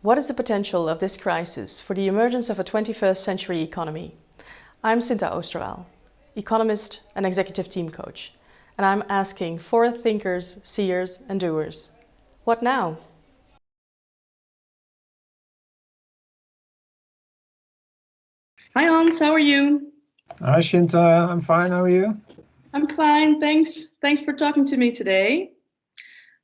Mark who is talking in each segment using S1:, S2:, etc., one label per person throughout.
S1: What is the potential of this crisis for the emergence of a 21st century economy? I'm Shinta Oosterwaal, economist and executive team coach, and I'm asking forward thinkers, seers and doers, what now? Hi Hans, how are you?
S2: Hi Shinta, I'm fine, how are you?
S1: I'm fine, thanks. Thanks for talking to me today.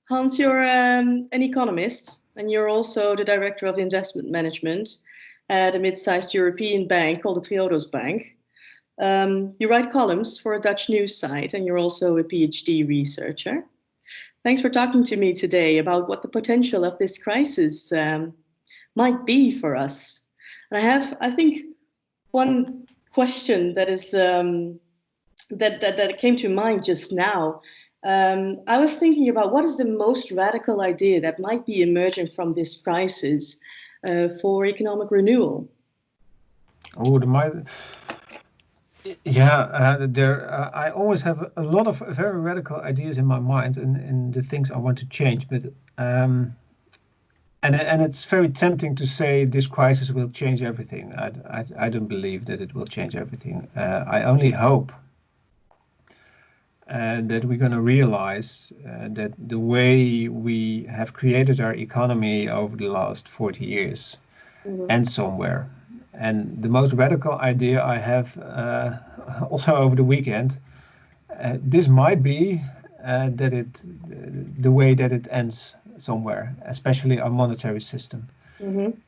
S1: Hans, you're an economist and you're also the director of investment management at a mid-sized European bank called the Triodos Bank. You write columns for a Dutch news site and you're also a PhD researcher. Thanks for talking to me today about what the potential of this crisis might be for us. And I have, I think, one question that is that came to mind just now. I was thinking about what is the most radical idea that might be emerging from this crisis for economic renewal?
S2: Oh, I always have a lot of very radical ideas in my mind and the things I want to change, but and it's very tempting to say this crisis will change everything. I don't believe that it will change everything. I only hope that we're going to realize that the way we have created our economy over the last 40 years ends somewhere. And the most radical idea I have also over the weekend, this might be the way that it ends somewhere, especially our monetary system.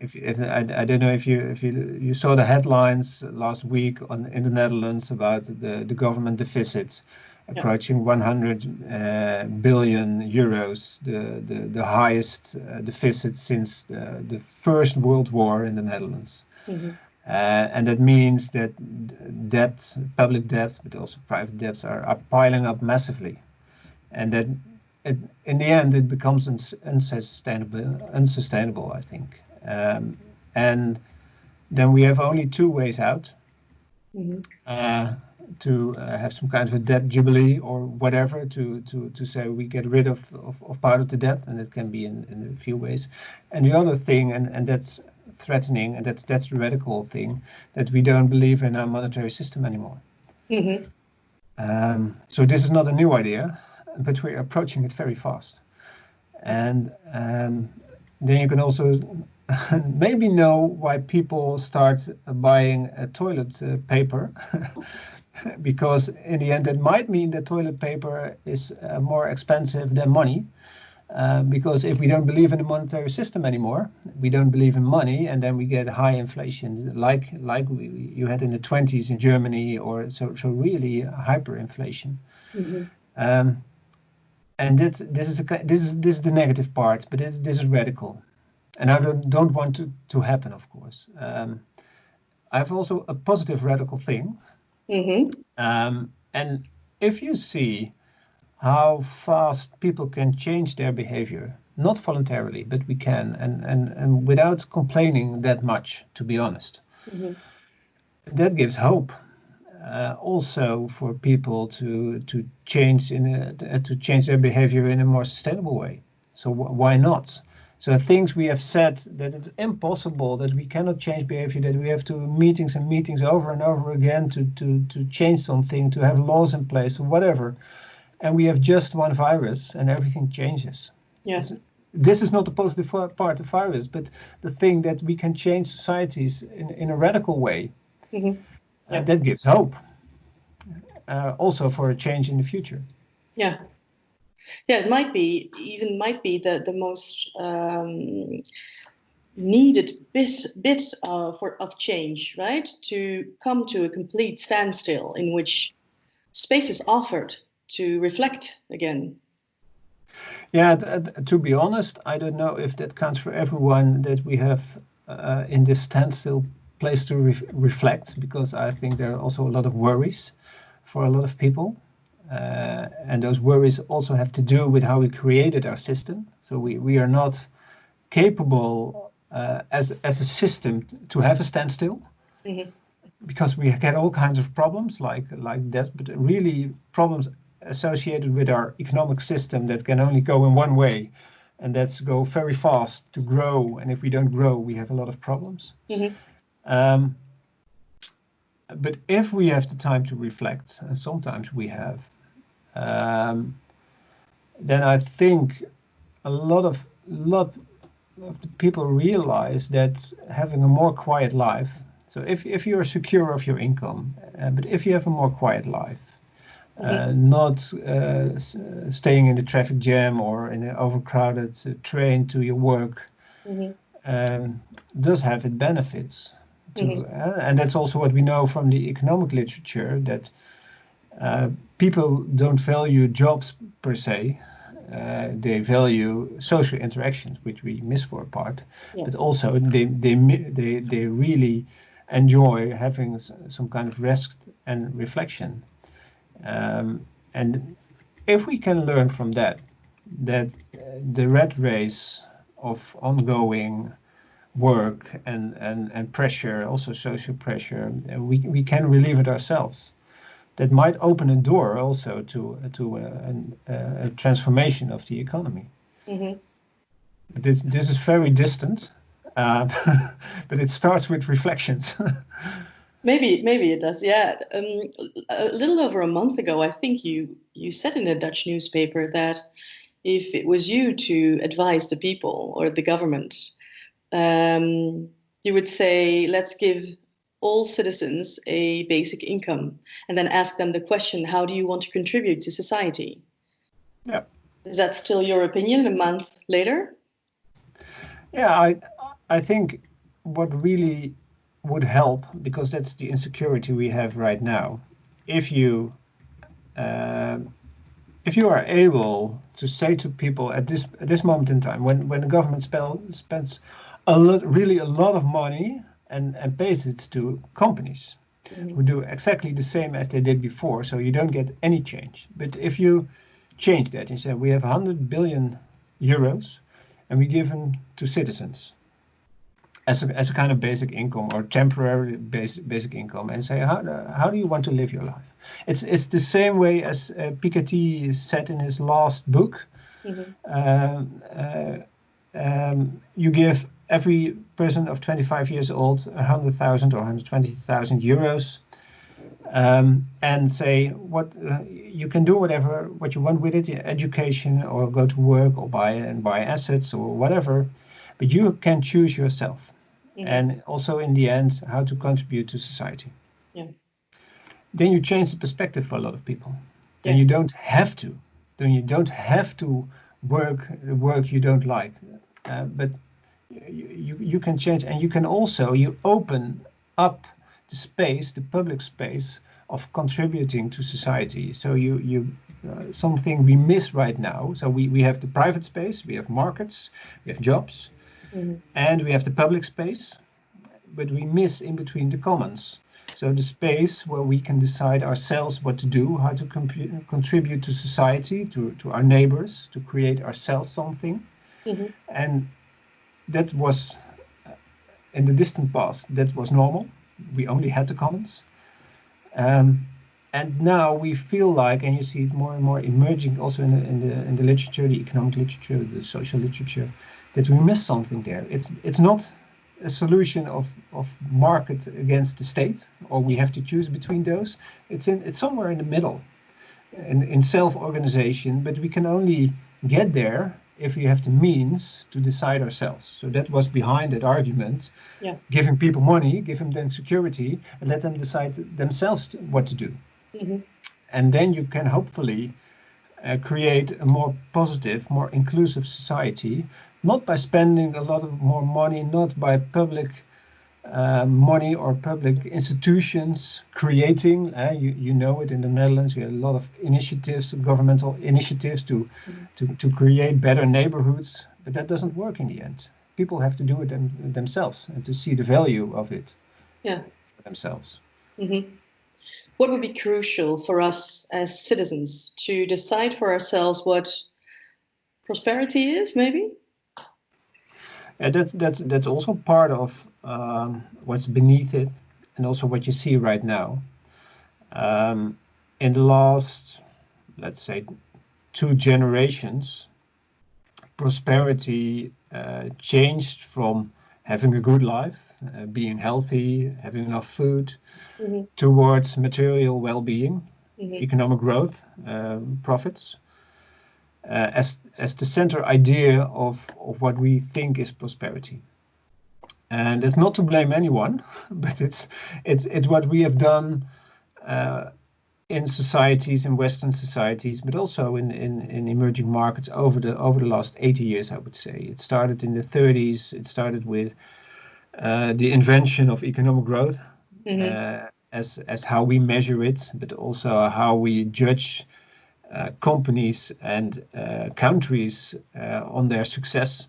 S2: If I don't know if you saw the headlines last week in the Netherlands about the government deficit approaching 100 billion euros, the highest deficit since the First World War in the Netherlands. And that means that debt, public debt, but also private debts are piling up massively. And that in the end, it becomes unsustainable, I think. And then we have only two ways out. To have some kind of a debt jubilee or whatever, to say we get rid of part of the debt, and it can be in a few ways. And the other thing, and that's threatening, and that's the radical thing, that we don't believe in our monetary system anymore. So this is not a new idea, but we're approaching it very fast. And then you can also maybe know why people start buying toilet paper. Because in the end, it might mean that toilet paper is more expensive than money. Because if we don't believe in the monetary system anymore, we don't believe in money, and then we get high inflation, like you had in the 20s in Germany, or so really hyperinflation. And this is the negative part, but this is radical, and I don't want to happen, of course. I have also a positive radical thing. And if you see how fast people can change their behavior, not voluntarily, but we can, and without complaining that much, to be honest, that gives hope. Also for people to change to change their behavior in a more sustainable way. So why not? So things we have said that it's impossible, that we cannot change behavior, that we have to meetings and meetings over and over again to change something, to have laws in place or whatever. And we have just one virus and everything changes.
S1: Yes.
S2: This is not the positive part of virus, but the thing that we can change societies in a radical way. That gives hope. Also for a change in the future.
S1: Yeah. Yeah, it might be the most needed bit of change, right? To come to a complete standstill in which space is offered to reflect again.
S2: Yeah, to be honest, I don't know if that counts for everyone, that we have in this standstill place to reflect, because I think there are also a lot of worries for a lot of people. And those worries also have to do with how we created our system. So we are not capable as a system to have a standstill, because we get all kinds of problems like that, but really problems associated with our economic system that can only go in one way. and that's go very fast to grow. And if we don't grow, we have a lot of problems. Um, but if we have the time to reflect, and sometimes we have, um, then I think a lot of the people realize that having a more quiet life. So if you're secure of your income, but if you have a more quiet life, not staying in the traffic jam or in an overcrowded train to your work, does have its benefits. And that's also what we know from the economic literature, that people don't value jobs per se. They value social interactions, which we miss for a part, but also they really enjoy having some kind of rest and reflection. And if we can learn from that, the rat race of ongoing work and pressure, also social pressure, we can relieve it ourselves. That might open a door also to a transformation of the economy. But this is very distant, uh, but it starts with reflections.
S1: Maybe it does. Yeah. A little over a month ago, I think you said in a Dutch newspaper that if it was you to advise the people or the government, you would say, let's give all citizens a basic income, and then ask them the question, how do you want to contribute to society?
S2: Yeah.
S1: Is that still your opinion a month later?
S2: Yeah, I think what really would help, because that's the insecurity we have right now, if you uh, if you are able to say to people at this moment in time, when the government spends really a lot of money and pays it to companies who do exactly the same as they did before, so you don't get any change. But if you change that and say we have 100 billion euros and we give them to citizens as a kind of basic income or temporary basic income, and say how do you want to live your life? It's the same way as Piketty said in his last book. Um, uh, you give every person of 25 years old 100,000 or 120,000 euros, and say what you can do what you want with it, education or go to work or buy assets or whatever, but you can choose yourself, and also in the end how to contribute to society.
S1: Yeah.
S2: Then you change the perspective for a lot of people. Then
S1: Yeah.
S2: you don't have to. Then you don't have to work you don't like, but you can change, and you can also you open up the space, the public space of contributing to society. So you something we miss right now. So we have the private space, we have markets, we have jobs, and we have the public space, but we miss in between the commons. So the space where we can decide ourselves what to do, how to contribute to society, to our neighbors, to create ourselves something. And that was, in the distant past, that was normal. We only had the commons. Um, and now we feel like, and you see it more and more emerging also in the literature, the economic literature, the social literature, that we miss something there. It's not a solution of market against the state, or we have to choose between those. It's somewhere in the middle, in self-organization, but we can only get there if we have the means to decide ourselves. So that was behind that argument.
S1: Yeah.
S2: Giving people money, give them then security, and let them decide themselves what to do. And then you can hopefully create a more positive, more inclusive society, not by spending a lot of more money, not by public money or public institutions creating. You know it in the Netherlands. We have a lot of initiatives, governmental initiatives to create better neighborhoods, but that doesn't work in the end. People have to do it themselves and to see the value of it for themselves.
S1: What would be crucial for us as citizens to decide for ourselves what prosperity is, maybe?
S2: Yeah, that's also part of what's beneath it, and also what you see right now. In the last, let's say, 2 generations, prosperity changed from having a good life, being healthy, having enough food, towards material well-being, economic growth, profits, as the center idea of what we think is prosperity. And it's not to blame anyone, but it's what we have done in societies, in Western societies, but also in emerging markets over the last 80 years, I would say. It started in the 30s. It started with the invention of economic growth as how we measure it, but also how we judge companies and countries on their success.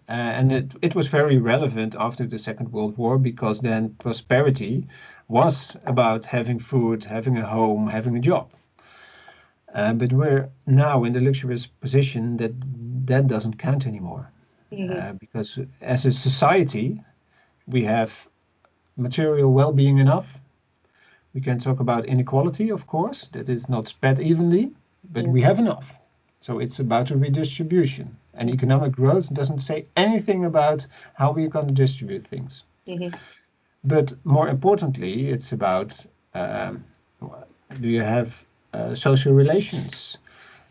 S2: And it was very relevant after the Second World War, because then prosperity was about having food, having a home, having a job. But we're now in the luxurious position that that doesn't count anymore. Because as a society, we have material well-being enough. We can talk about inequality, of course, that is not spread evenly, but we have enough. So it's about a redistribution. And economic growth doesn't say anything about how we're going to distribute things. But more importantly, it's about do you have social relations?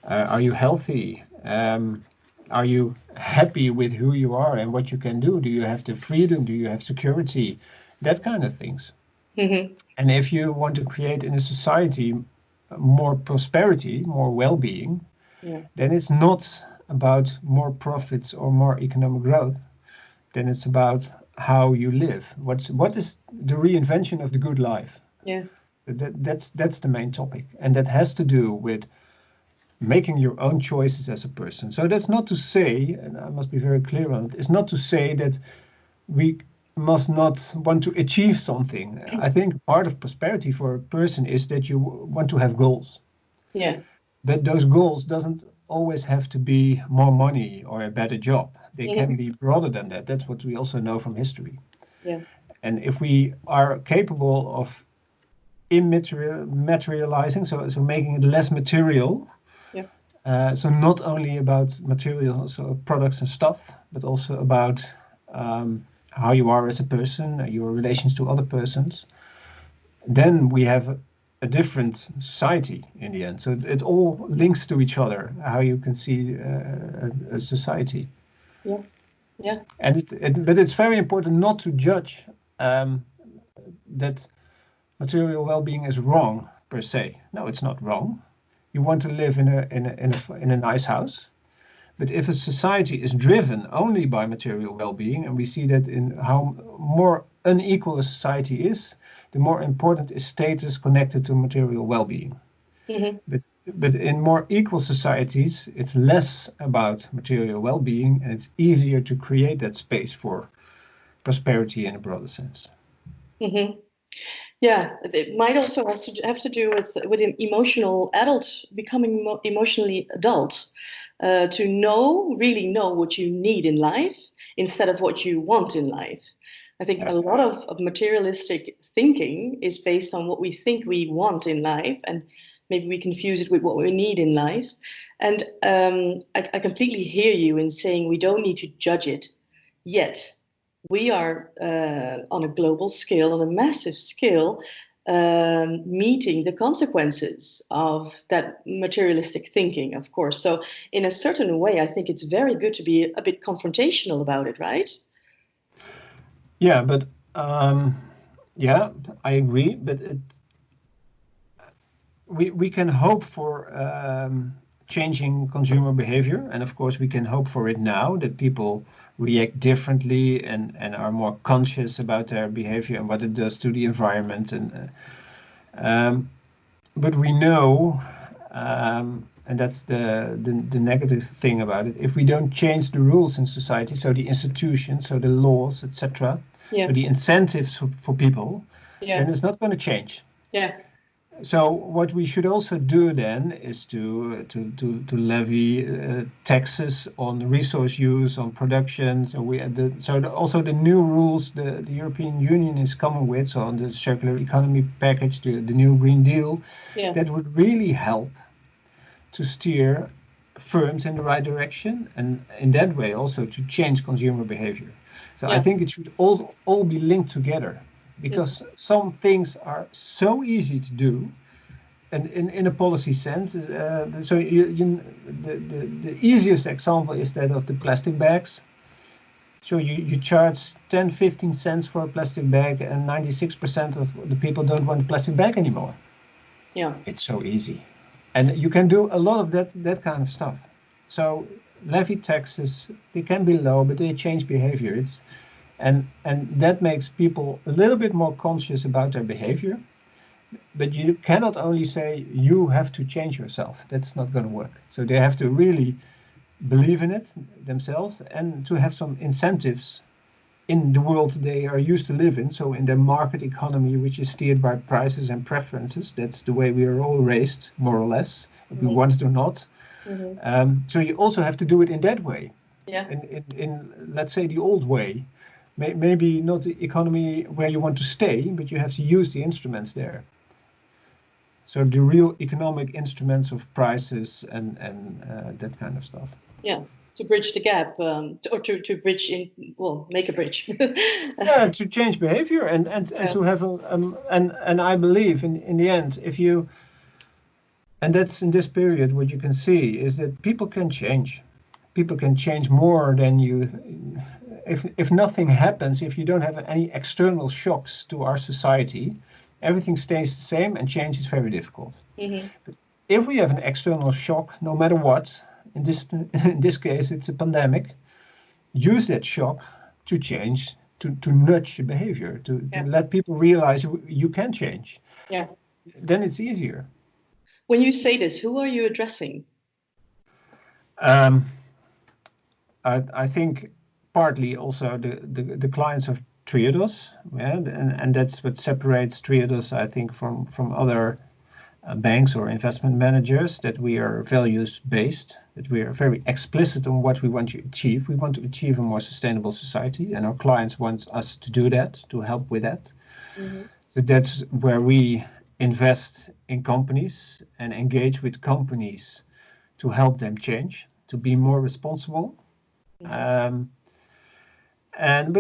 S2: Are you healthy? Are you happy with who you are and what you can do? Do you have the freedom? Do you have security? That kind of things. And if you want to create in a society more prosperity, more well-being, then it's not about more profits or more economic growth. Then it's about how you live. What is the reinvention of the good life? That's the main topic, and that has to do with making your own choices as a person. So that's not to say, and I must be very clear on it, it's not to say that we must not want to achieve something. I think part of prosperity for a person is that you want to have goals. But those goals doesn't always have to be more money or a better job. They can be broader than that. That's what we also know from history. And if we are capable of materializing, so making it less material, so not only about materials, so products and stuff, but also about how you are as a person, your relations to other persons, then we have a different society in the end. So it all links to each other, how you can see a society. And but it's very important not to judge that material well-being is wrong per se. No, it's not wrong. You want to live in a nice house. But if a society is driven only by material well-being, and we see that in how more unequal a society is, the more important is status connected to material well-being. But in more equal societies, it's less about material well-being, and it's easier to create that space for prosperity in a broader sense.
S1: It might also have to do with an emotional adult, becoming emotionally adult, to really know what you need in life instead of what you want in life. I think a lot of materialistic thinking is based on what we think we want in life, and maybe we confuse it with what we need in life. And I completely hear you in saying we don't need to judge it yet. We are on a global scale, on a massive scale, meeting the consequences of that materialistic thinking, of course. So in a certain way, I think it's very good to be a bit confrontational about it, right?
S2: Yeah, but I agree. But we can hope for changing consumer behavior, and of course we can hope for it now, that people react differently and are more conscious about their behavior and what it does to the environment. And but we know, and that's the negative thing about it, if we don't change the rules in society, so the institutions, so the laws, etc., so the incentives for people, then it's not going to change. So what we should also do then is to levy taxes on resource use, on production. So also the new rules the European Union is coming with, so on the circular economy package, the new Green Deal, that would really help to steer firms in the right direction, and in that way also to change consumer behavior. So I
S1: Yeah.
S2: think it should all be linked together, because some things are so easy to do, and in a policy sense. So the easiest example is that of the plastic bags. So you charge 10, 15 cents for a plastic bag, and 96% of the people don't want a plastic bag anymore.
S1: Yeah.
S2: It's so easy. And you can do a lot of that kind of stuff. So levy taxes, they can be low, but they change behavior. And that makes people a little bit more conscious about their behavior. But you cannot only say you have to change yourself. That's not going to work. So they have to really believe in it themselves, and to have some incentives in the world they are used to live in. So in the market economy, which is steered by prices and preferences, that's the way we are all raised, more or less, if we want it or not. So you also have to do it in that way.
S1: Yeah.
S2: In let's say the old way, maybe not the economy where you want to stay, but you have to use the instruments there. So the real economic instruments of prices and that kind of stuff.
S1: Yeah. To bridge the gap, or to bridge make a bridge.
S2: Yeah, to change behavior and to have and I believe in the end, and that's in this period, what you can see is that people can change. People can change more than you. If nothing happens, if you don't have any external shocks to our society, everything stays the same, and change is very difficult. But if we have an external shock, no matter what, in this case it's a pandemic, use that shock to change, to nudge the behavior, to let people realize you can change.
S1: Yeah.
S2: Then it's easier.
S1: When you say this, who are you addressing?
S2: I think partly also the clients of Triodos, yeah, and that's what separates Triodos, I think, from other banks or investment managers, that we are values based, that we are very explicit on what we want to achieve. We want to achieve a more sustainable society, and our clients want us to do that, to help with that. So that's where we invest in companies and engage with companies to help them change, to be more responsible. But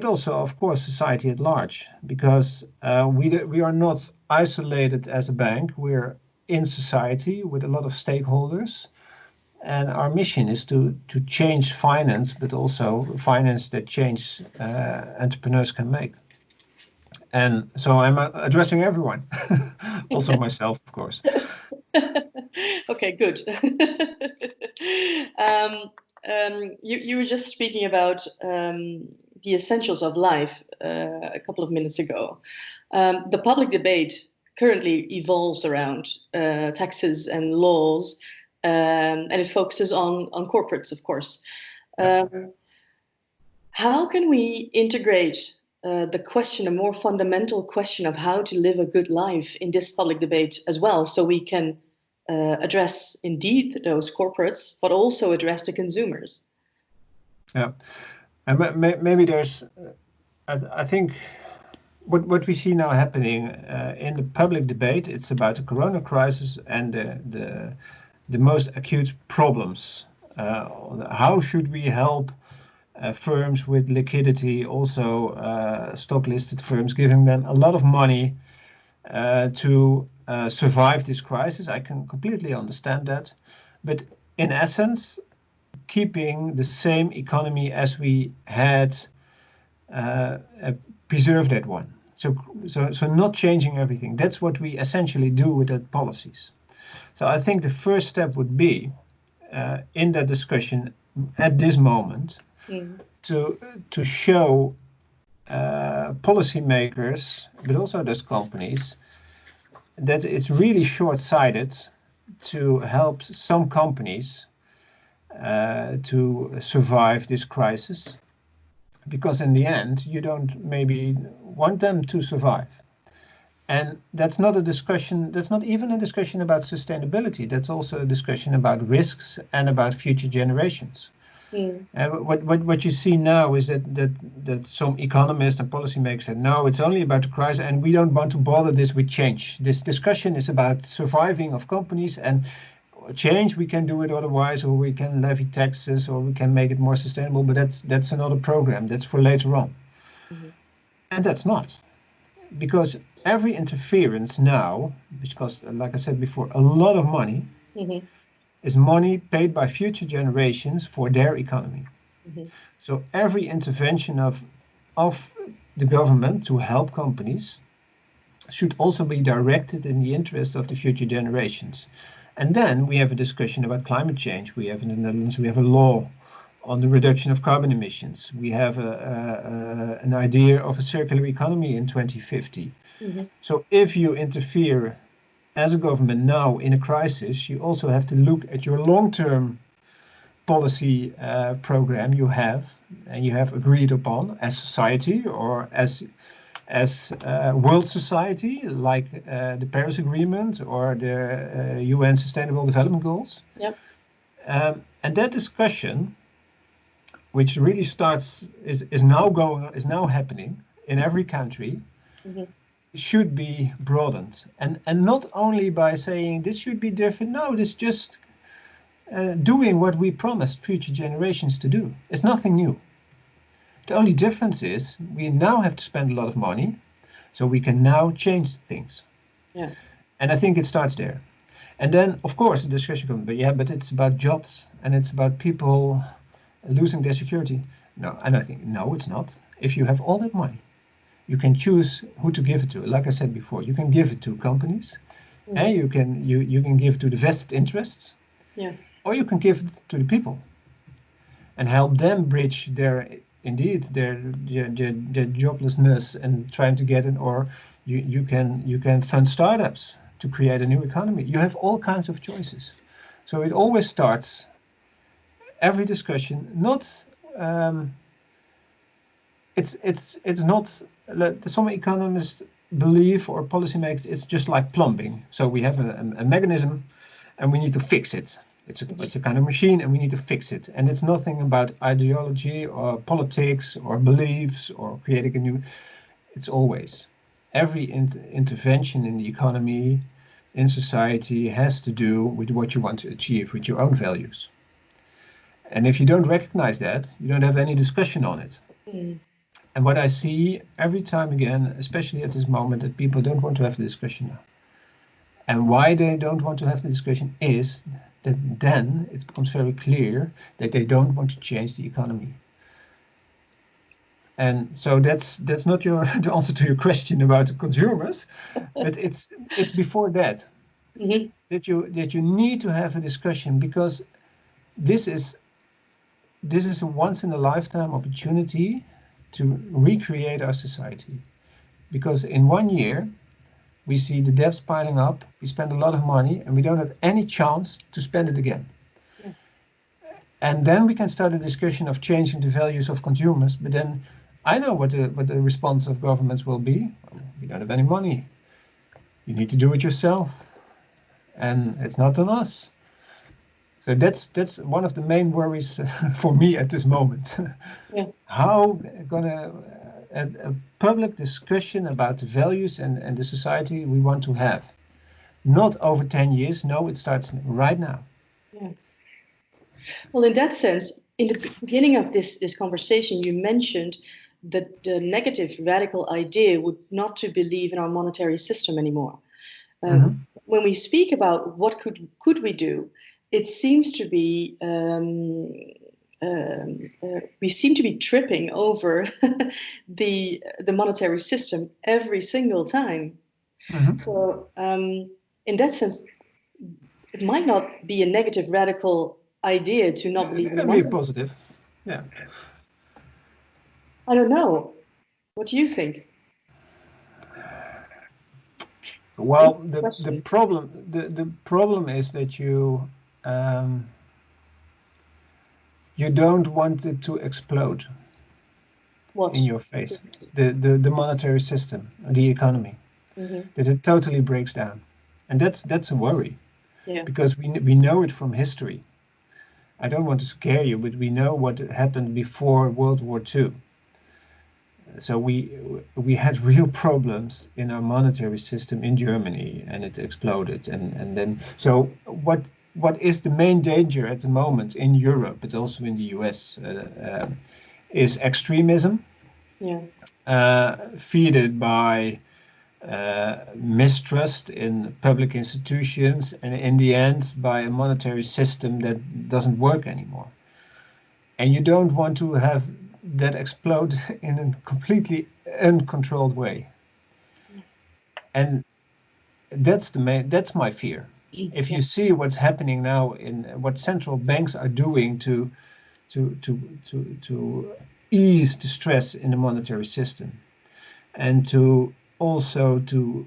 S2: also, of course, society at large, because we are not isolated as a bank. We're in society with a lot of stakeholders, and our mission is to change finance, but also finance that change entrepreneurs can make. And so I'm addressing everyone, also myself, of course.
S1: Okay, good. You were just speaking about the essentials of life a couple of minutes ago. The public debate currently evolves around taxes and laws, and it focuses on corporates, of course. How can we integrate the question, a more fundamental question of how to live a good life, in this public debate as well, so we can address indeed those corporates, but also address the consumers?
S2: Yeah, and maybe there's, I think, what we see now happening in the public debate, it's about the corona crisis and the most acute problems. How should we help firms with liquidity, also stock listed firms, giving them a lot of money to survive this crisis? I can completely understand that. But in essence, keeping the same economy as we had, preserve that one. So not changing everything. That's what we essentially do with the policies. So I think the first step would be, in that discussion at this moment, to show policymakers, but also those companies, that it's really short-sighted to help some companies to survive this crisis, because in the end you don't maybe want them to survive. And that's not a discussion, that's not even a discussion about sustainability, that's also a discussion about risks and about future generations. What you see now is that some economists and policymakers said, no, it's only about the crisis and we don't want to bother this with change. This discussion is about surviving of companies, and change, we can do it otherwise, or we can levy taxes, or we can make it more sustainable, but that's another program. That's for later on.
S1: Mhm.
S2: And that's not. Because every interference now, which costs, like I said before, a lot of money,
S1: Mhm.
S2: is money paid by future generations for their economy.
S1: Mhm.
S2: So every intervention of the government to help companies should also be directed in the interest of the future generations. And then we have a discussion about climate change. We have in the Netherlands, we have a law on the reduction of carbon emissions. We have an idea of a circular economy in 2050.
S1: Mhm.
S2: So if you interfere as a government now in a crisis, you also have to look at your long-term policy program you have and you have agreed upon as society or as world society, like the Paris Agreement or the UN Sustainable Development Goals.
S1: Yep.
S2: And that discussion, which really starts, is now happening in every country,
S1: Mhm.
S2: should be broadened. And not only by saying this should be different, no, this just doing what we promised future generations to do. It's nothing new. The only difference is we now have to spend a lot of money, so we can now change things.
S1: Yeah.
S2: And I think it starts there. And then, of course, the discussion comes, but yeah, but it's about jobs and it's about people losing their security. No, and I think, no, it's not. If you have all that money, you can choose who to give it to. Like I said before, you can give it to companies, and
S1: Mhm.
S2: you can give it to the vested interests,
S1: Yeah.
S2: or you can give it to the people and help them bridge their indeed their joblessness and trying to get in, or you can fund startups to create a new economy. You have all kinds of choices. So it always starts every discussion not um, it's not some economists believe or policymakers it's just like plumbing. So we have a mechanism and we need to fix it.
S1: Mhm.
S2: It's a kind of machine and we need to fix it. And it's nothing about ideology or politics or beliefs or creating a new. It's always every intervention in the economy, in society has to do with what you want to achieve, with your own values. And if you don't recognize that, you don't have any discussion on it.
S1: Mhm.
S2: And what I see every time again, especially at this moment, that people don't want to have the discussion now. And why they don't want to have the discussion is that then it becomes very clear that they don't want to change the economy. And so that's not your the answer to your question about the consumers, but it's before that
S1: Mhm.
S2: that you need to have a discussion because this is this is a once in a lifetime opportunity to recreate our society. Because in 1 year we see the debts piling up, we spend a lot of money, and we don't have any chance to spend it again.
S1: Yeah.
S2: And then we can start a discussion of changing the values of consumers. But then I know what the response of governments will be. We don't have any money. You need to do it yourself, and it's not on us. So that's one of the main worries for me at this moment.
S1: Yeah.
S2: How gonna a public discussion about the values and the society we want to have? Not over 10 years. No, it starts right now.
S1: Yeah. Well, in that sense, in the beginning of this conversation, you mentioned that the negative radical idea would not to believe in our monetary system anymore.
S2: Hmm.
S1: When we speak about what could we do, it seems to be we seem to be tripping over the monetary system every single time.
S2: Hmm.
S1: So in that sense, it might not be a negative radical idea to not
S2: It
S1: believe in the
S2: can be
S1: money.
S2: positive. Yeah.
S1: I don't know. What do you think?
S2: Well,
S1: Interesting question.
S2: the problem is that um, you don't want it to explode in
S1: What?
S2: your face. The monetary system, the economy,
S1: Hmm.
S2: that it totally breaks down, and that's a worry
S1: Yeah.
S2: because we know it from history. I don't want to scare you, but we know what happened before World War II. So we had real problems in our monetary system in Germany, and it exploded. And then so what? what is the main danger at the moment in Europe, but also in the US, is extremism,
S1: Yeah.
S2: feeded by mistrust in public institutions, and in the end, by a monetary system that doesn't work anymore. And you don't want to have that explode in a completely uncontrolled way. And that's my fear. If
S1: Yeah.
S2: you see what's happening now in what central banks are doing to to to ease the stress in the monetary system, and to also to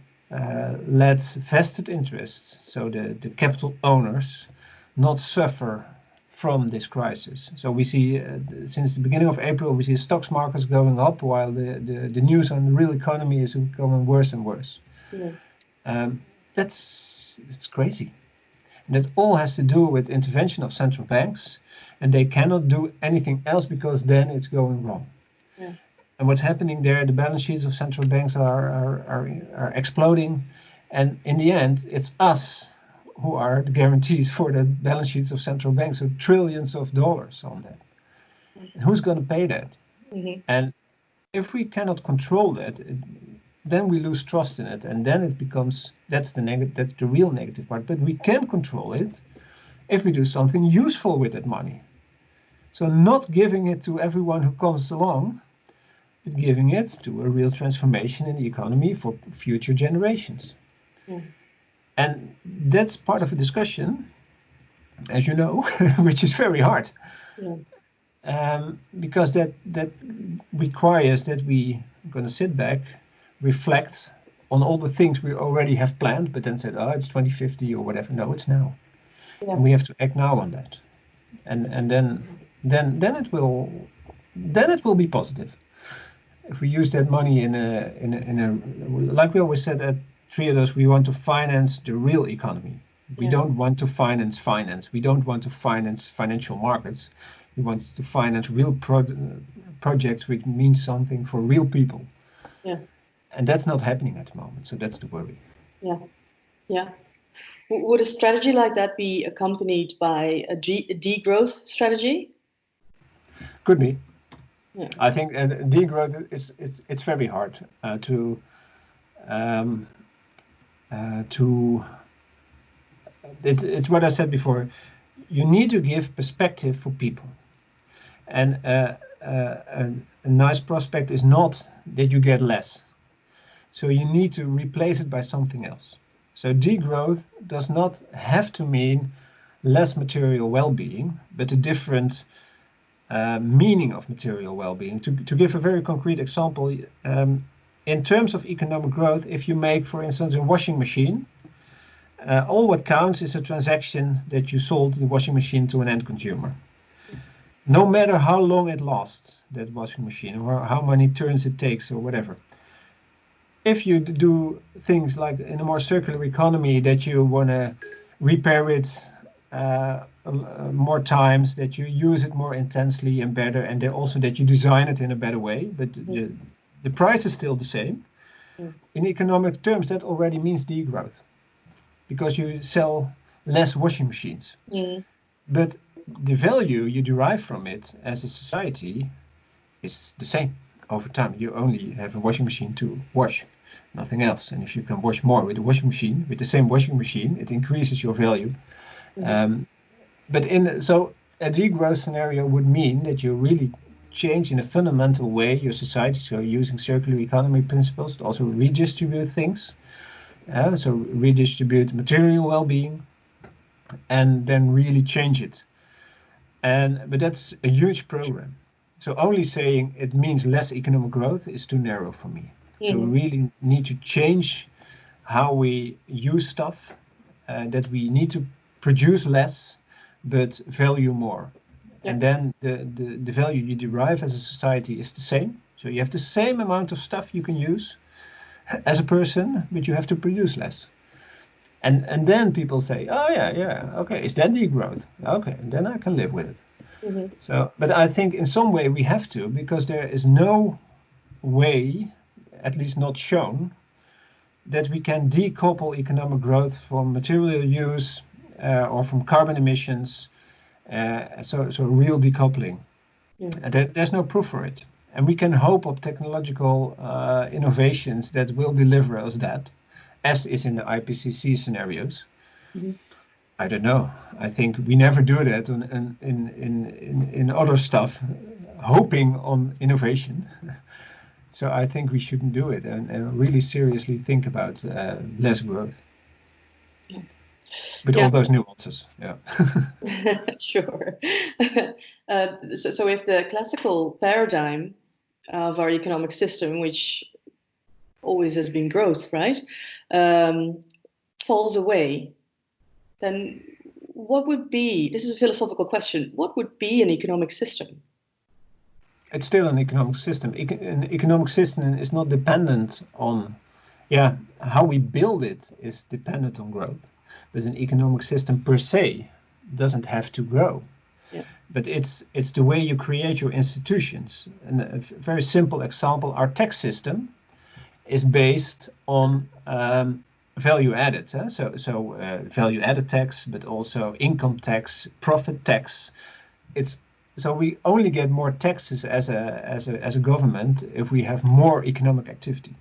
S2: let vested interests, so the capital owners, not suffer from this crisis. So we see since the beginning of April, we see stocks markets going up while the news on the real economy is becoming worse and worse.
S1: Yeah.
S2: Um, that's crazy. And that all has to do with intervention of central banks, and they cannot do anything else because then it's going wrong.
S1: Yeah.
S2: And what's happening there, the balance sheets of central banks are exploding. And in the end, it's us who are the guarantees for the balance sheets of central banks, so trillions of dollars on that. And who's going to pay that?
S1: Mm-hmm.
S2: And if we cannot control that, then we lose trust in it, and then it becomes that's the real negative part. But we can control it if we do something useful with that money. So not giving it to everyone who comes along, but giving it to a real transformation in the economy for future generations.
S1: Yeah.
S2: And that's part of a discussion, as you know, which is very hard,
S1: Yeah.
S2: because that requires that we are going to sit back, reflect on all the things we already have planned, but then said, oh, it's 2050 or whatever. No, it's now,
S1: Yeah.
S2: and we have to act now on that, and then it will be positive. If we use that money in a like we always said at Triodos, we want to finance the real economy. We
S1: Yeah.
S2: don't want to finance finance. We don't want to finance financial markets. We want to finance real projects which mean something for real people.
S1: Yeah.
S2: And that's not happening at the moment. So that's the worry.
S1: Yeah. Yeah. Would a strategy like that be accompanied by a degrowth strategy?
S2: Could be.
S1: Yeah.
S2: I think degrowth it's very hard um, to it's what I said before. You need to give perspective for people. And a nice prospect is not that you get less. So you need to replace it by something else. So degrowth does not have to mean less material well-being, but a different meaning of material well-being. To give a very concrete example, in terms of economic growth, if you make, for instance, a washing machine, all what counts is a transaction that you sold the washing machine to an end consumer. No matter how long it lasts, that washing machine, or how many turns it takes, or whatever. If you do things like in a more circular economy, that you want to repair it more times, that you use it more intensely and better, and also that you design it in a better way, but the price is still the same. In economic terms, that already means degrowth, because you sell less washing machines.
S1: Mm.
S2: But the value you derive from it as a society is the same over time. You only have a washing machine to wash, nothing else. And if you can wash more with a washing machine, with the same washing machine, it increases your value. But so a degrowth scenario would mean that you really change in a fundamental way your society. So using circular economy principles to also redistribute things. So redistribute material well-being, and then really change it. But that's a huge program. So only saying it means less economic growth is too narrow for me. So we really need to change how we use stuff, that we need to produce less, but value more. And then the value you derive as a society is the same. So you have the same amount of stuff you can use as a person, but you have to produce less. And then people say, oh yeah, okay, is that degrowth? Okay, then I can live with it. So, but I think in some way we have to, because there is no way, at least not shown, that we can decouple economic growth from material use, or from carbon emissions. So real decoupling. There's no proof for it. And we can hope of technological innovations that will deliver us that, as is in the IPCC scenarios. I don't know. I think we never do that in other stuff, hoping on innovation. So I think we shouldn't do it and really seriously think about less growth. With all those nuances, yeah.
S1: Sure. So if the classical paradigm of our economic system, which always has been growth, right, falls away, then what would be, this is a philosophical question, what would be an economic system?
S2: It's still an economic system. An economic system is not dependent on, how we build it is dependent on growth. But an economic system per se doesn't have to grow. But it's the way you create your institutions. And a very simple example, our tax system is based on value added. So value added tax, but also income tax, profit tax. So we only get more taxes as a government if we have more economic activity.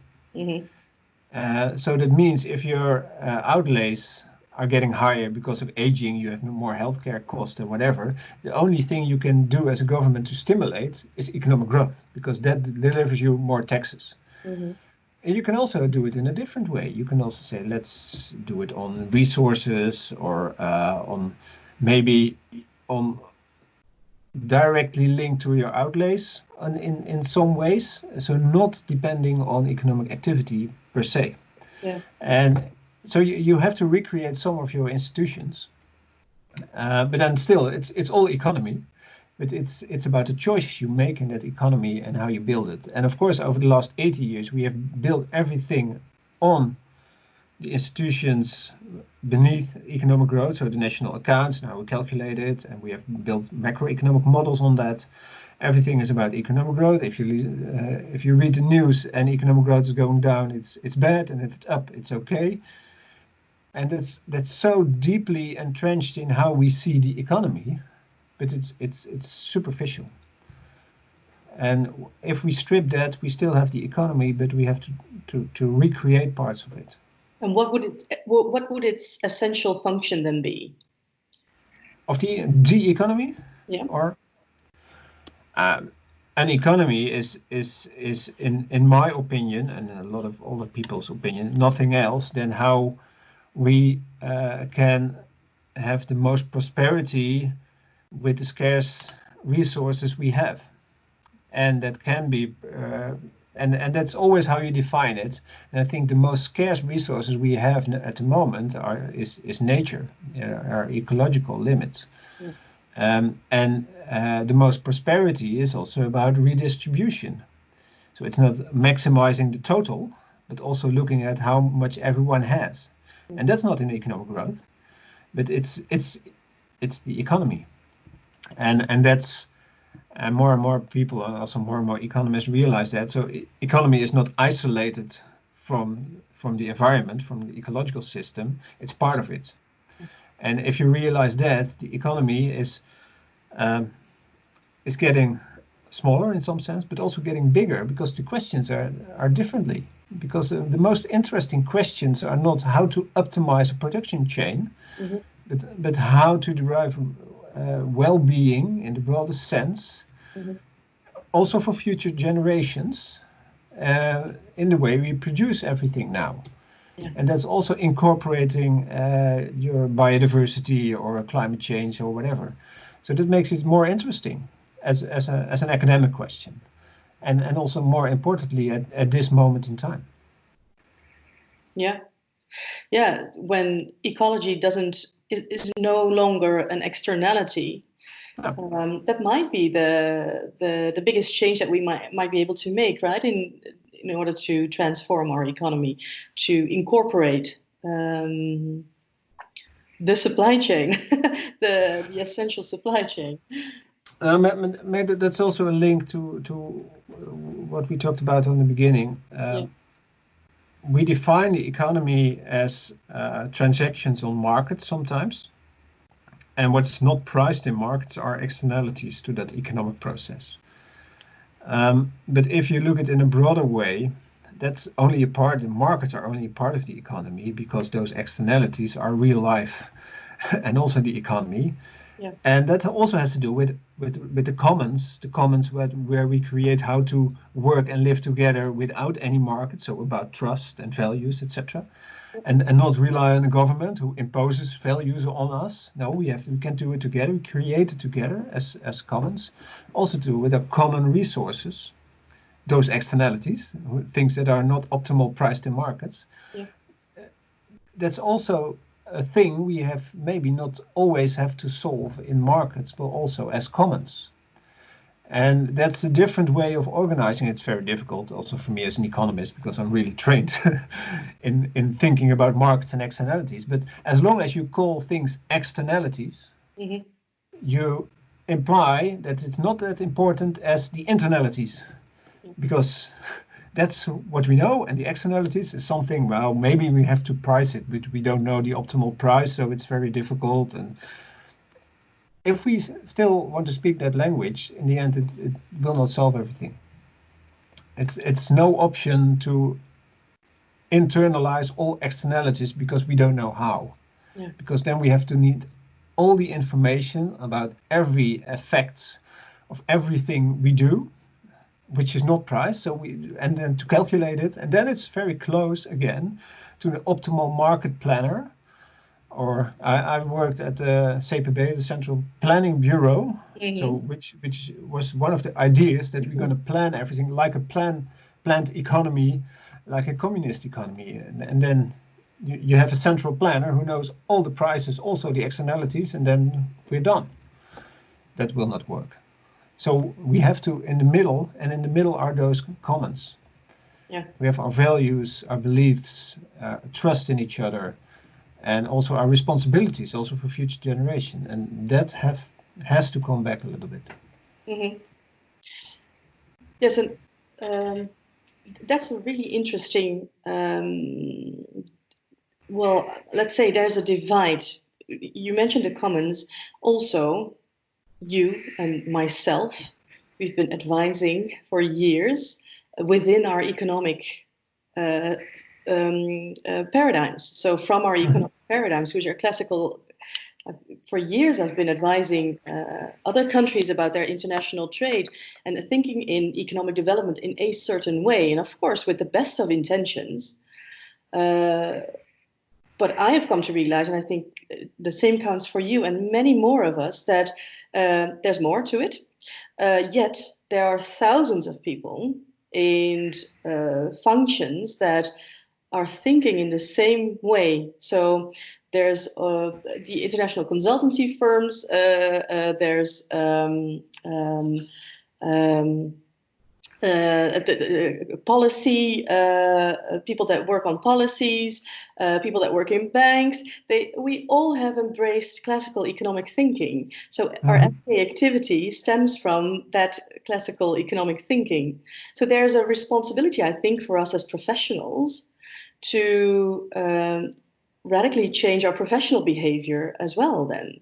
S2: So that means if your outlays are getting higher because of aging, you have more healthcare costs or whatever, the only thing you can do as a government to stimulate is economic growth, because that delivers you more taxes. And you can also do it in a different way. You can also say, let's do it on resources, or on maybe on directly linked to your outlays in some ways, so not depending on economic activity per se. And so you have to recreate some of your institutions, but then still it's all economy, but it's about the choices you make in that economy and how you build it. And of course, over the last 80 years, we have built everything on the institutions beneath economic growth, so the national accounts and how we calculate it, and we have built macroeconomic models on that. Everything is about economic growth. If you read the news and economic growth is going down, it's bad, and if it's up, it's okay. And that's so deeply entrenched in how we see the economy, but it's superficial. And if we strip that, we still have the economy, but we have to recreate parts of it.
S1: And what would its essential function then be?
S2: Of the economy?
S1: Yeah.
S2: Or an economy is in my opinion, and a lot of other people's opinion, nothing else than how we can have the most prosperity with the scarce resources we have. And that can be, and that's always how you define it. And I think the most scarce resources we have at the moment is nature, our ecological limits. And the most prosperity is also about redistribution. So it's not maximizing the total, but also looking at how much everyone has. And that's not in economic growth, but it's the economy. And that's more and more people, and also more and more economists, realize that. So economy is not isolated from the environment, from the ecological system. It's part of it. And if you realize that, the economy is getting smaller in some sense, but also getting bigger, because the questions are differently. Because the most interesting questions are not how to optimize a production chain, but how to derive well-being in the broadest sense, also for future generations, in the way we produce everything now. And that's also incorporating your biodiversity or climate change or whatever. So that makes it more interesting as an academic question, and also more importantly at this moment in time.
S1: Yeah, when ecology is no longer an externality, that might be the biggest change that we might be able to make, right? In order to transform our economy, to incorporate the supply chain, the essential supply chain.
S2: Maybe that's also a link to what we talked about in the beginning. We define the economy as transactions on markets sometimes, And what's not priced in markets are externalities to that economic process. But if you look at it in a broader way, that's only a part, the markets are only a part of the economy because those externalities are real life and also the economy.
S1: Yeah.
S2: And that also has to do with the commons where we create how to work and live together without any market, so about trust and values, etc. And not rely on a government who imposes values on us. No, we can do it together. We create it together as commons. Also do with our common resources, those externalities, things that are not optimal priced in markets.
S1: Yeah.
S2: That's also a thing we have maybe not always have to solve in markets, but also as commons. And that's a different way of organizing. It's very difficult also for me as an economist because I'm really trained in thinking about markets and externalities. But as long as you call things externalities,
S1: Mm-hmm.
S2: you imply that it's not that important as the internalities, because that's what we know. And the externalities is something, well, maybe we have to price it, but we don't know the optimal price, so it's very difficult. And if we still want to speak that language, in the end, it will not solve everything. It's no option to internalize all externalities because we don't know how.
S1: Yeah.
S2: Because then we have to need all the information about every effects of everything we do, which is not priced. So and then to calculate it, and then it's very close again to the optimal market planner. Or I worked at the CPB, the Central Planning Bureau,
S1: Mm-hmm.
S2: so which was one of the ideas that we're going to plan everything like a planned economy, like a communist economy, and then you have a central planner who knows all the prices, also the externalities, and then we're done. That will not work. So we have to in the middle, and in the middle are those commons.
S1: Yeah.
S2: We have our values, our beliefs, trust in each other, and also our responsibilities also for future generation, and that has to come back a little bit.
S1: Mm-hmm. Yes, and that's a really interesting. Well, let's say there's a divide. You mentioned the commons. Also, you and myself, we've been advising for years within our economic paradigms. So from our economic paradigms, which are classical, for years I've been advising other countries about their international trade and thinking in economic development in a certain way, and of course with the best of intentions. But I have come to realize, and I think the same counts for you and many more of us, that there's more to it. Yet there are thousands of people in functions that are thinking in the same way. So there's the international consultancy firms, there's policy, people that work on policies, people that work in banks. We all have embraced classical economic thinking. So our everyday activity stems from that classical economic thinking. So there's a responsibility, I think, for us as professionals to radically change our professional behavior as well then.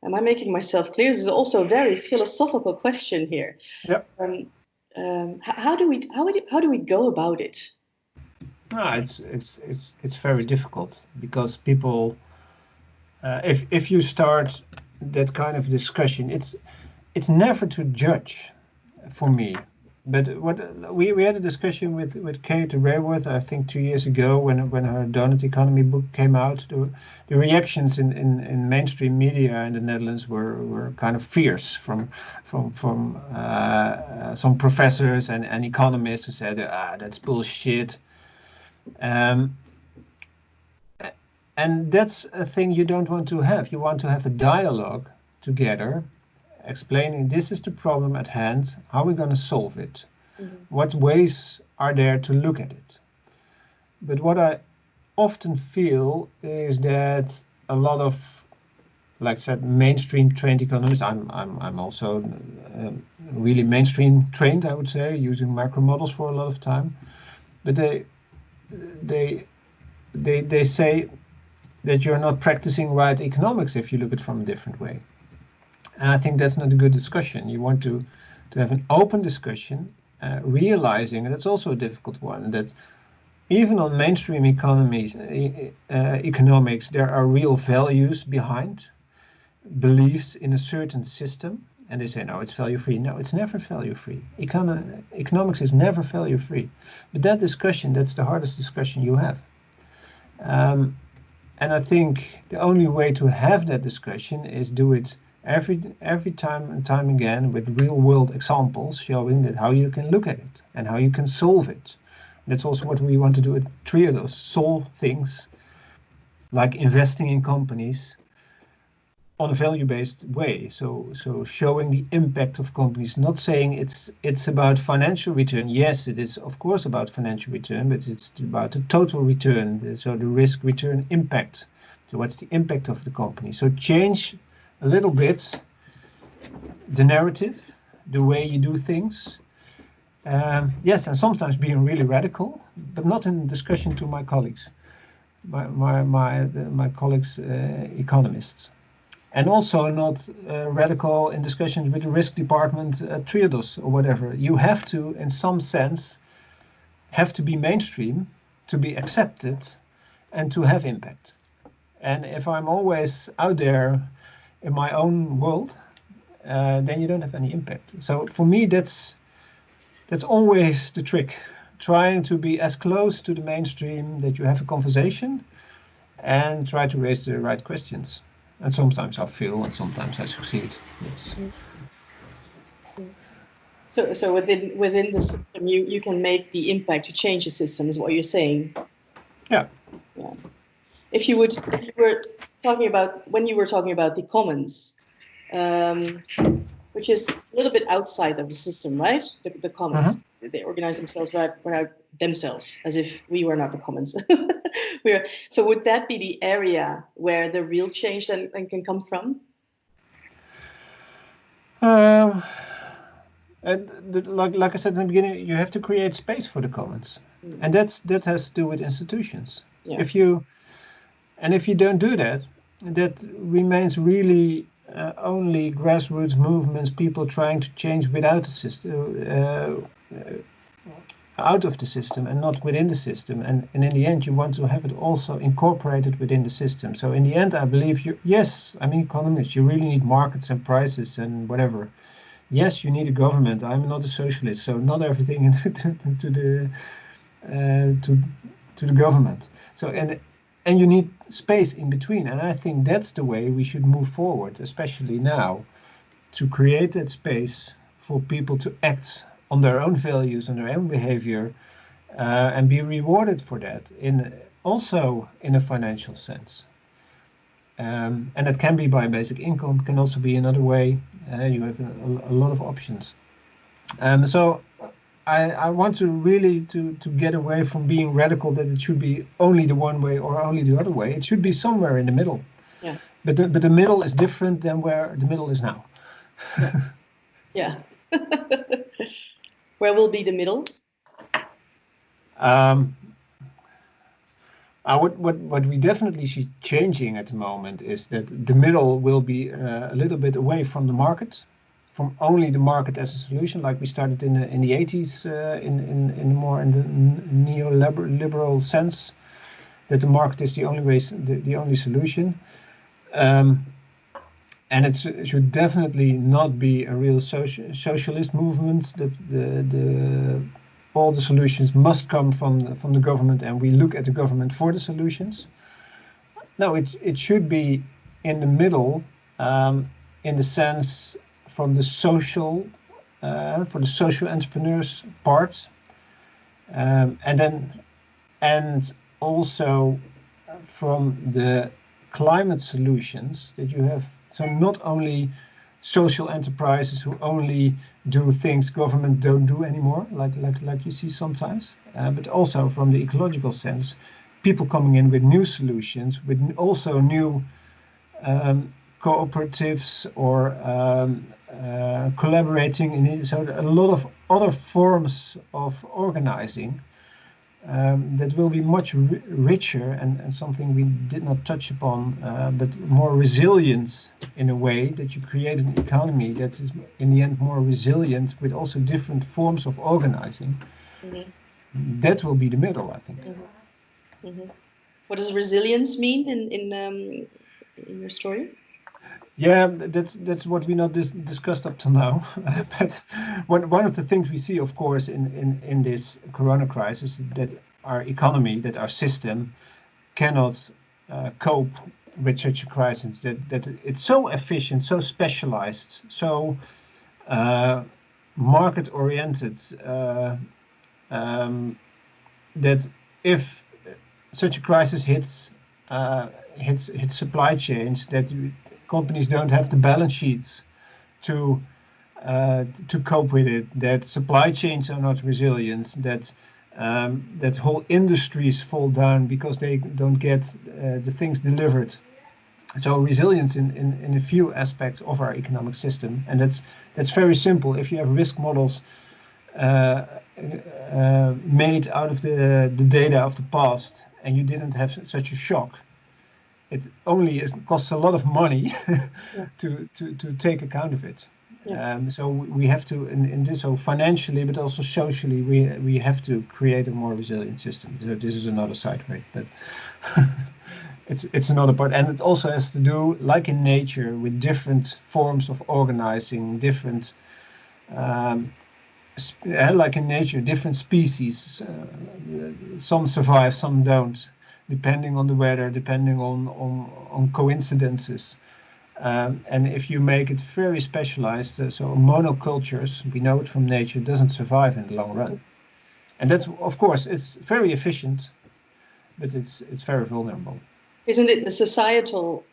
S1: Am I making myself clear? This is also a very philosophical question here.
S2: Yep.
S1: How do we go about it?
S2: It's very difficult because people, if you start that kind of discussion, it's never to judge for me. But what we had a discussion with Kate Rayworth, I think 2 years ago when her Donut Economy book came out. The reactions in mainstream media in the Netherlands were kind of fierce from some professors and economists who said, that's bullshit. And that's a thing you don't want to have. You want to have a dialogue together, explaining this is the problem at hand, how we're going to solve it, what ways are there to look at it. But what I often feel is that a lot of, like I said, mainstream trained economists, I'm also really mainstream trained, I would say, using macro models for a lot of time, but they say that you're not practicing right economics if you look at it from a different way. And I think that's not a good discussion. You want to have an open discussion, realizing, and that's also a difficult one, that even on mainstream economies, economics, there are real values behind, beliefs in a certain system, and they say, no, it's value-free. No, it's never value-free. Economics is never value-free. But that discussion, that's the hardest discussion you have. And I think the only way to have that discussion is do it every time and time again with real-world examples showing that how you can look at it and how you can solve it. That's also what we want to do at Triodos, solve things like investing in companies on a value-based way. So showing the impact of companies, not saying it's about financial return. Yes, it is of course about financial return, but it's about the total return. So the risk return impact. So what's the impact of the company? So change a little bit the narrative, the way you do things. Yes, and sometimes being really radical, but not in discussion to my colleagues, my colleagues, economists. And also not radical in discussions with the risk department at Triodos or whatever. You have to, in some sense, have to be mainstream to be accepted and to have impact. And if I'm always out there in my own world, then you don't have any impact. So for me, that's always the trick, trying to be as close to the mainstream that you have a conversation and try to raise the right questions. And sometimes I fail and sometimes I succeed. It's...
S1: So within the system, you can make the impact to change the system, is what you're saying.
S2: Yeah.
S1: Yeah. If you were talking about, when you were talking about the commons, which is a little bit outside of the system, right? The commons, they organize themselves right themselves, as if we were not the commons. So would that be the area where the real change then can come from?
S2: Like I said in the beginning, you have to create space for the commons, and that has to do with institutions.
S1: Yeah.
S2: If you don't do that, that remains really only grassroots movements, people trying to change without the system, out of the system and not within the system. And in the end, you want to have it also incorporated within the system. So in the end, I believe yes, I'm an economist, you really need markets and prices and whatever. Yes, you need a government. I'm not a socialist, so not everything to the government. So and you need space in between. And I think that's the way we should move forward, especially now, to create that space for people to act on their own values and their own behavior, and be rewarded for that also in a financial sense. And it can be by basic income, can also be another way. You have a lot of options. So I want to really to get away from being radical that it should be only the one way or only the other way. It should be somewhere in the middle.
S1: Yeah.
S2: But the middle is different than where the middle is now.
S1: Yeah. Where will be the middle?
S2: What we definitely see changing at the moment is that the middle will be a little bit away from the market, from only the market as a solution, like we started in the 80s, in more in the neoliberal sense, that the market is the only way, the only solution. And it should definitely not be a real socialist movement, that all the solutions must come from the government and we look at the government for the solutions. No, it should be in the middle, in the sense from the social, for the social entrepreneurs part, and also from the climate solutions that you have. So not only social enterprises who only do things government don't do anymore, like you see sometimes, but also from the ecological sense, people coming in with new solutions, with also new cooperatives or collaborating in. So a lot of other forms of organizing that will be much richer and something we did not touch upon, but more resilient in a way that you create an economy that is in the end more resilient with also different forms of organizing.
S1: Mm-hmm.
S2: That will be the middle, I think.
S1: Mm-hmm. Mm-hmm. What does resilience mean in your story?
S2: Yeah, that's what we not discussed up till now. But one of the things we see, of course, in this corona crisis, that our economy, that our system cannot cope with such a crisis. That it's so efficient, so specialized, so market oriented, that if such a crisis hits supply chains, that companies don't have the balance sheets to cope with it, that supply chains are not resilient, that whole industries fall down because they don't get the things delivered. So resilience in a few aspects of our economic system, and that's very simple. If you have risk models uh, made out of the data of the past, and you didn't have such a shock, it only costs a lot of money
S1: Yeah.
S2: to take account of it.
S1: Yeah.
S2: So we have to, in this, so financially, but also socially, we have to create a more resilient system. So this is another side way, but it's another part, and it also has to do, like in nature, with different forms of organizing, different, like in nature, different species. Some survive, some don't, depending on the weather, depending on coincidences. And if you make it very specialized, so monocultures, we know it from nature, doesn't survive in the long run. And that's, of course, it's very efficient, but it's very vulnerable.
S1: Isn't it the societal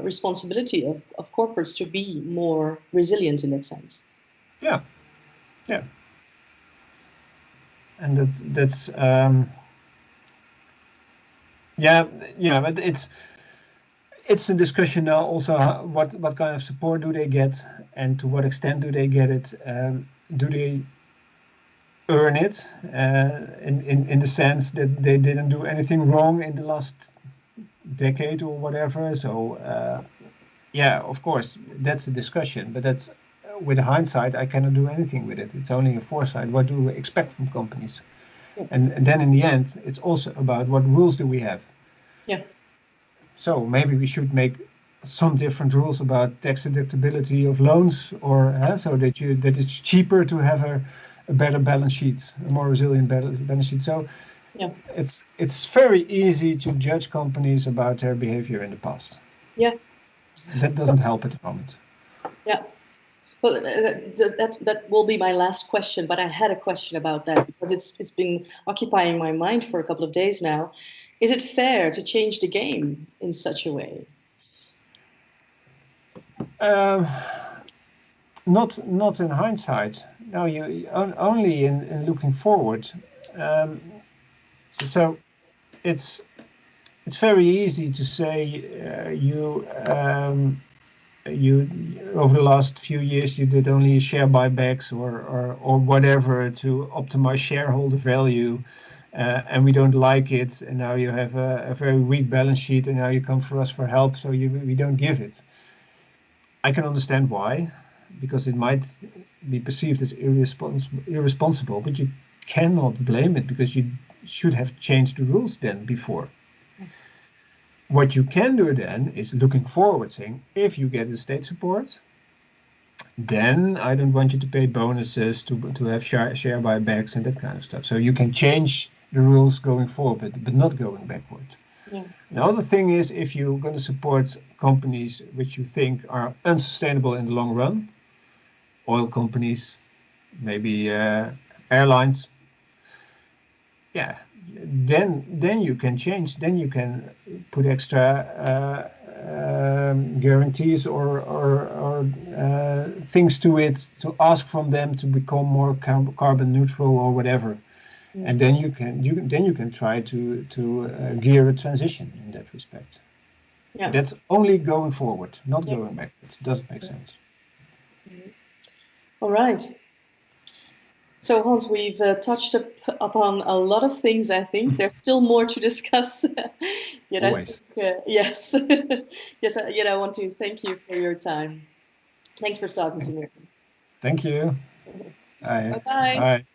S1: responsibility of corporates to be more resilient in that sense?
S2: Yeah, yeah. And that's yeah, yeah, but it's a discussion now also, what kind of support do they get, and to what extent do they get it. Do they earn it, in the sense that they didn't do anything wrong in the last decade or whatever. So yeah, of course, that's a discussion, but that's, with hindsight, I cannot do anything with it. It's only a foresight. What do we expect from companies?
S1: Yeah.
S2: And then in the end, it's also about what rules do we have.
S1: Yeah.
S2: So maybe we should make some different rules about tax deductibility of loans, or so that it's cheaper to have a better balance sheet, a more resilient balance sheet. So
S1: Yeah.
S2: it's very easy to judge companies about their behavior in the past.
S1: Yeah.
S2: That doesn't help at the moment.
S1: Yeah. Well, that will be my last question, but I had a question about that because it's been occupying my mind for a couple of days now. Is it fair to change the game in such a way?
S2: Um, not in hindsight. No, only in looking forward. Um, so it's it's very easy to say, you over the last few years you did only share buybacks, or whatever, to optimize shareholder value, and we don't like it, and now you have a very weak balance sheet, and now you come for us for help, so we don't give it. I can understand why, because it might be perceived as irresponsible, but you cannot blame it, because you should have changed the rules then before. What you can do then is looking forward, saying, if you get the state support, then I don't want you to pay bonuses, to have share buybacks and that kind of stuff. So you can change the rules going forward, but not going backward.
S1: Yeah.
S2: Another thing is, if you're going to support companies which you think are unsustainable in the long run, oil companies, maybe airlines, yeah, then you can change. Then you can put extra guarantees, or things to it, to ask from them to become more carbon neutral or whatever. And then you can try to gear a transition in that respect. But
S1: Yeah.
S2: that's only going forward, not
S1: Yeah.
S2: going backwards. It doesn't make sense.
S1: All right. So Hans, we've touched upon a lot of things. I think there's still more to discuss. Yet I
S2: Always.
S1: think yes, yes. Yet I want to thank you for your time. Thanks for talking to me.
S2: Thank you.
S1: Bye
S2: Bye.
S1: bye.
S2: Bye.